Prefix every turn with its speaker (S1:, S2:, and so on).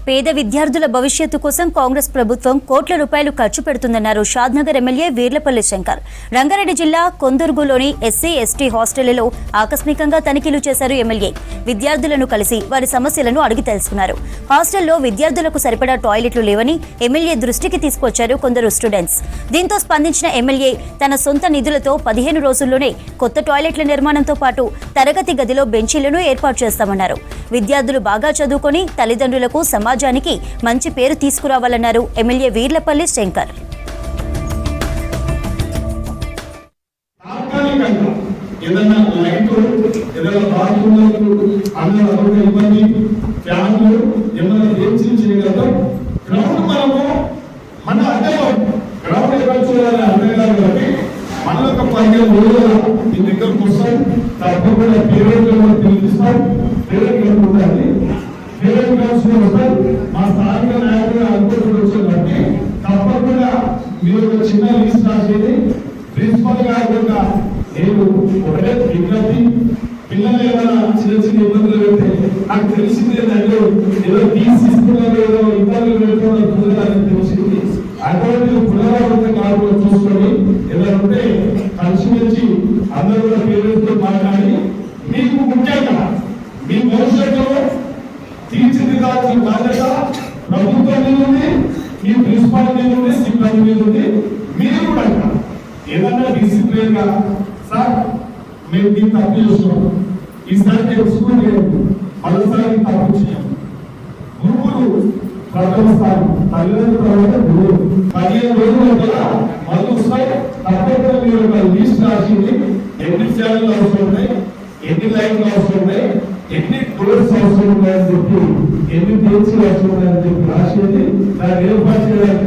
S1: పేద విద్యార్థుల భవిష్యత్తు కోసం కాంగ్రెస్ ప్రభుత్వం కోట్ల రూపాయలు ఖర్చు పెడుతుందన్నారు షాద్నగర్ ఎమ్మెల్యే వీర్లపల్లి శంకర్. రంగారెడ్డి జిల్లా కొందర్గులోని ఎస్సీ ఎస్టీ హాస్టళ్లలో ఆకస్మికంగా తనిఖీలు చేశారు ఎమ్మెల్యే. విద్యార్థులను కలిసి వారి సమస్యలను అడిగి తెలుసుకున్నారు. హాస్టల్లో విద్యార్థులకు సరిపడా టాయిలెట్లు లేవని ఎమ్మెల్యే దృష్టికి తీసుకొచ్చారు కొందరు స్టూడెంట్స్. దీంతో స్పందించిన ఎమ్మెల్యే తన సొంత నిధులతో 15 రోజుల్లోనే కొత్త టాయిలెట్ల నిర్మాణంతో పాటు తరగతి గదిలో బెంచీలను ఏర్పాటు చేస్తామన్నారు. విద్యార్థులు బాగా చదువుకొని తల్లిదండ్రులకు సమాజానికి మంచి పేరు తీసుకురావాలన్నారు ఎమ్మెల్యే వీర్లపల్లి శంకర్.
S2: మనకు 15 రోజులు ఈ దగ్గరకు వస్తాం. తప్పకుండా పేరెంట్లను పిలిపిస్తాం. పేరెంట్ ఉండాలి. పేరెంట్ కౌన్సిలర్ వస్తారు. మా స్థానిక నాయకులు అనుకుంటూ వచ్చేటట్టు తప్పకుండా మీరు ఒక చిన్న లిస్ట్ రాసేది ప్రిన్సిపల్ గారు కూడా నేను ఒకటే విజ్ఞప్తి. పిల్లలు ఏమైనా చిన్న చిన్న ఇబ్బందులు పెడితే నాకు తెలిసింది ఏంటంటే ఏదో తీసుకున్నారు, ఏదో ఇబ్బందులు పెడుతున్నారు తెలిసింది. అటువంటి పునరావృత కాలంలో చూసుకొని ఏదైనా ఉంటే కలిసిమెలిసి అందరూ కూడా పేరెంట్తో మాట్లాడి మీకు ముఖ్యంగా మీ భవిష్యత్తులో తీర్చిదిద్దాల్సిన బాధ్యత ప్రభుత్వం మీద ఉంది, మీ ప్రిన్సిపాల్ మీద ఉంది, సిబ్బంది మీద ఉంది. మీరు కూడా ఏదన్నా డిసిప్లిన్ గా సార్ మేము దీన్ని తప్పు చేస్తున్నాం, ఈసారి తెలుసుకుని మరోసారి తప్పు చేయం. గురువులు ప్రథమ స్థానం, తల్లిదండ్రుల తర్వాత గురువు. 15 రోజుల కూడా మళ్ళీ వస్తాయి. తప్పకుండా మీరు ఒక లిస్ట్ రాసింది ఎన్ని ఛానల్ అవసరం ఉన్నాయి, ఎన్ని లైన్లు అవసరం ఉన్నాయి, ఎన్ని డోర్స్ అవసరం ఉన్నాయని చెప్పి, ఎన్ని బెంచీలు అవసరం ఉన్నాయని చెప్పి రాసేది దాన్ని ఏర్పాటు చేయడానికి